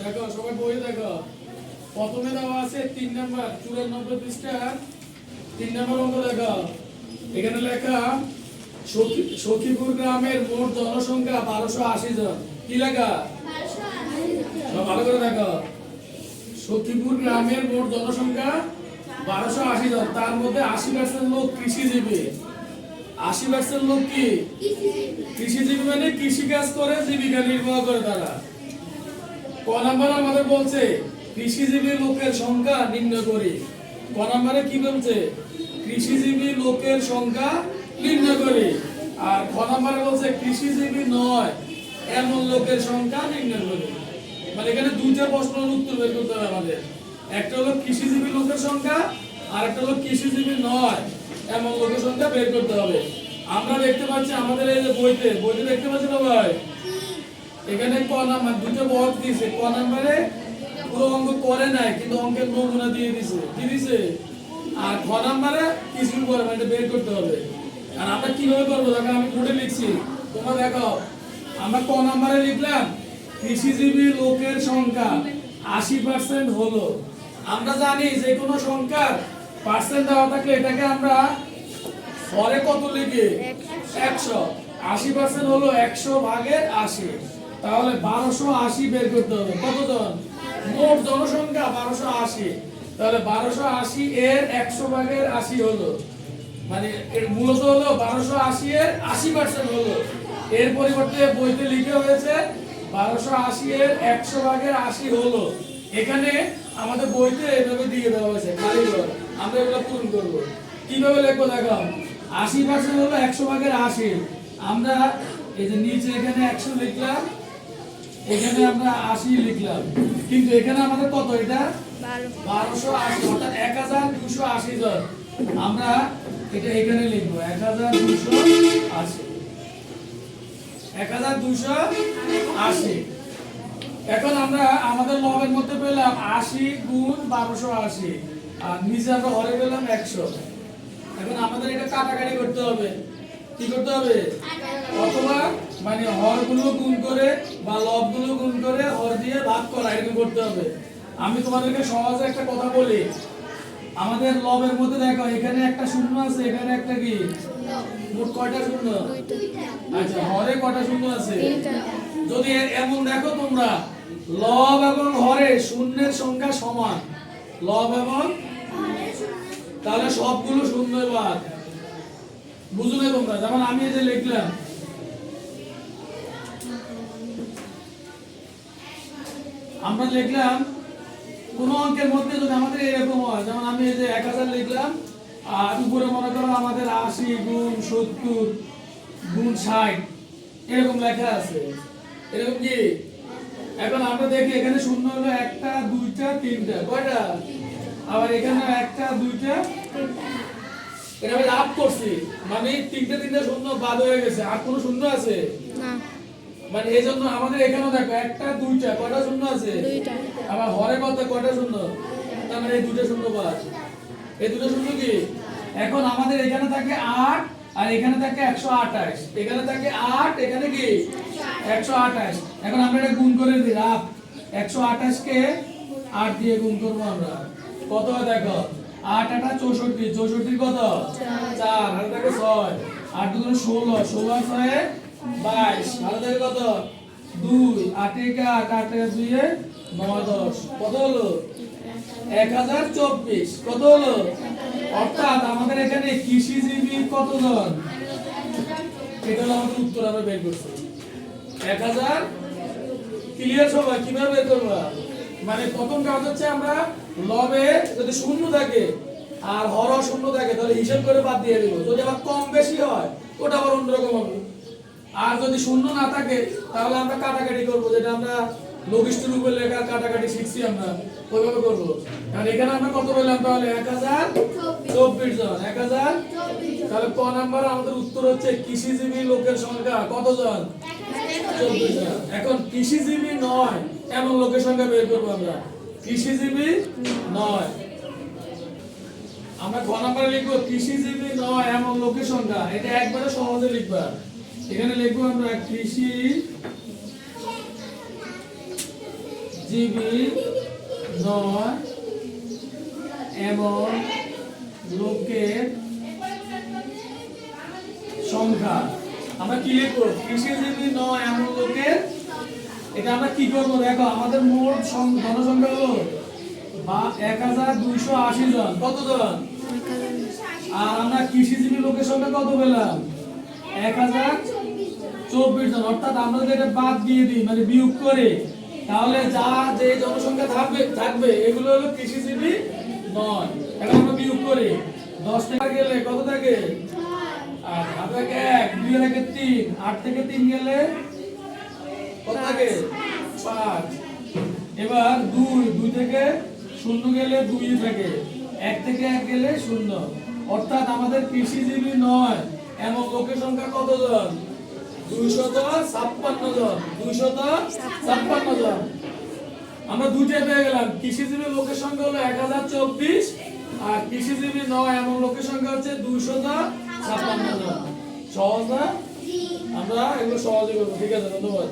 দেখো সবাই বই দেখো, প্রথমে দেওয়া আছে 3 নাম্বার 94 পৃষ্ঠা 3 নাম্বার অঙ্ক দেখো। এখানে লেখা সখীপুর গ্রামের মোট জনসংখ্যা 1280 জন। কি লেখা? ভালো করে দেখো, সখীপুর গ্রামের মোট জনসংখ্যা 1280 জন, তার মধ্যে 80% লোক কৃষিজীবী। 80% লোক কি কৃষিজীবী, মানে কৃষিকাজ করে জীবিকা নির্বাহ করে তারা। ক নাম্বার আমাদের বলছে কৃষিজীবী লোকের সংখ্যা নির্ণয় করি। ক নাম্বারে কি বলছে? কৃষিজীবী লোকের সংখ্যা নির্ণয় করি। আর খ নাম্বারে বলছে কৃষিজীবী নয় এমন লোকের সংখ্যা নির্ণয় করি। মানে এখানে দুইটা প্রশ্নের উত্তর বের করতে হবে আমাদের। একটা হলো কৃষিজীবী লোকের সংখ্যা, আর একটা হলো কৃষিজীবী নয় এমন লোকের সংখ্যা বের করতে হবে। আমরা দেখতে পাচ্ছি আমাদের এই যে বইতে দেখতে পাচ্ছি না ভাই, এখানে ক নাম্বার দুটো বক্স দিয়েছে। ক নাম্বারে পুরো অঙ্ক করে নাই, কিন্তু অঙ্কের নমুনা দিয়ে দিয়েছে। কি দিয়েছে? আর খ নাম্বারে কিছু করে মানে বের করতে হবে। আর আমরা কিভাবে করবো দেখো, আমি কোডে লিখছি, তোমরা দেখো। আমরা ক নাম্বারে লিখলাম কৃষিজীবী লোকের সংখ্যা 80% হলো। আমরা জানি যে কোনো সংখ্যার পার্সেন্ট দেওয়া থাকলে এটাকে আমরা হরে কত লিখি? 100। 80% হলো 100 ভাগের 80, তাহলে 1280 বের করতে হবে। কতজন? মোট জনসংখ্যা 1280, তাহলে 1280 এর 100 ভাগের 80 হলো, মানে এর মূলত হলো 1280 এর 80% হলো। এর পরিবর্তে বইতে লিখে হয়েছে 1280 এর 100 ভাগের 80 হলো। এখানে আমাদের বইতে এভাবে দিয়ে দেওয়া হয়েছে খালি ঘর, আমরা এগুলো পূরণ করব। কিভাবে লিখবো দেখো, 80% হলো 100 ভাগের 80। আমরা এই যে নিচে এখানে 100 লিখলাম, এখানে আমরা 80 লিখলাম, কিন্তু এখানে আমাদের কত? এটা 1280, অর্থাৎ 1280 জন। আমরা এটা এখানে লিখবো 1280, 1280। এখন আমরা আমাদের লবের মধ্যে পেলাম 80 গুণ 1280, আর নিচে আমরা হরে পেলাম 100। এখন আমাদের এটা কাটাকাটি করতে হবে। কি করতে হবে? অথবা মানে হরগুলো গুণ করে বা লবগুলো গুণ করে হর দিয়ে ভাগ করা, এরকম করতে হবে। আমি তোমাদেরকে সহজে একটা কথা বলি, আমাদের লবের মধ্যে দেখো এখানে একটা শূন্য আছে, এখানে একটা কি, মোট কয়টা শূন্য? আচ্ছা, হরে কয়টা শূন্য আছে? যদি এমন দেখো তোমরা, লব এবং হরে শূন্যের সংখ্যা সমান, লব এবং, তাহলে সবগুলো শূন্য বাদ। বুঝো না তোমরা? যেমন আমি এই যে লিখলাম, আমরা লিখলাম কোন অঙ্কের মধ্যে যদি আমাদের এরকম হয়, যেমন আমি এই যে 1000 লিখলাম, আর উপরে মনে করো আমাদের 80 গুণ 70 গুণ 60 এরকম লেখা আছে, এরকম কি? এখন আমরা দেখি এখানে শূন্য হলো 1 টা 2 টা 3 টা, কয়টা? আবার এখানে 1 টা 2 টা, এটা আমি লাভ করছি, মানে 3টা শূন্য বাদ হয়ে গেছে, আর কোনো শূন্য আছে না, মানে এই জন্য আমাদের এখানেও দেখো 1 টা 2 টা কয়টা শূন্য আছে? 2টা। আবার হরে কত কয়টা শূন্য? তার মানে এই 2টা শূন্য বাদ, এই 2টা শূন্য কি? এখন আমাদের এখানে থাকে 8 আর এখানে থাকে 128, এখানে থাকে 8, এখানে কি 128। এখন আমরা এটা গুণ করে দিই, লাভ 128 কে 8 দিয়ে গুণ করব আমরা, কত হয় দেখো, 8 8 64, 64 কত? 4, আর থাকে 6, 8 2 16, 16 6 22, আর থাকে কত? 2, 8 1 8, 8 2 9 10, কত হলো? 1024। কত হলো? অর্থাৎ আমাদের এখানে কৃষিজীবী কতজন? এটা হলো আমাদের উত্তর, আমরা বের করছি 1000। ক্লিয়ার সবাই? কিভাবে বের করবা? মানে প্রথম কাজ হচ্ছে আমরা লবে যদি শূন্য থাকে আর হর শূন্য থাকে তাহলে হিসাব করে বাদ দিয়ে দিব। যদি আবার কম বেশি হয় ওটা আবার অন্যরকম হবে। আর যদি শূন্য না থাকে তাহলে আমরা কাটাকাটি করব, যেটা আমরা লঘিষ্ঠের উপর লেখার কাটাকাটি শিখছি, আমরা ওইভাবে করব। কারণ এখানে আমরা কত পেলাম তাহলে? 1024 জন। 1000, তাহলে ক নাম্বার আমাদের উত্তর হচ্ছে কৃষিজীবী লোকের সংখ্যা কতজন? 24 জন। এখন কৃষিজীবী নয় এমন লোকের সংখ্যা বের করব আমরা, কৃষিজীবী নয়। আমরা ক নাম্বারে লিখব কৃষিজীবী নয় এমন লোকের সংখ্যা, এটা একবারে সহজে লিখবা। এখানে লিখব আমরা জীবী নয় এমন লোকের সংখ্যা। আমরা কি লিখবো? কৃষিজীবী নয় এমন লোকের, এটা আমরা কি করবো দেখো, আমাদের মোট জনসংখ্যা হলো 1280 জন। কত জন? আর আমরা কৃষিজীবী লোকের সংখ্যা কত পেলাম? 1024 জন। অর্থাৎ আমরা যদি এটা বাদ দিয়ে দিই, মানে বিয়োগ করে, তাহলে যা যে জনসংখ্যা থাকবে এগুলো হলো কৃষিজীবী নয়। এখন আমরা বিয়োগ করি, 10 থেকে গেলে কত থাকে? 8, 8 থেকে 1, 2 থেকে 3, 8 থেকে 3 গেলে কত থাকে? 5। এবার 2 থেকে 0 গেলে 2 থাকে, 1 থেকে 1 গেলে 0। অর্থাৎ আমাদের কৃষিজীবী নয় এমন লোকের সংখ্যা কত জন? 256 জন। 256 জন। আমরা দুইটা পেয়ে গেলাম, কৃষিজীবী লোকের সংখ্যা হলো 1024 আর কৃষিজীবী নয় এমন লোকের সংখ্যা হচ্ছে 256 জন। সহজ না? আমরা এগুলো সহজে করবো। ঠিক আছে, ধন্যবাদ।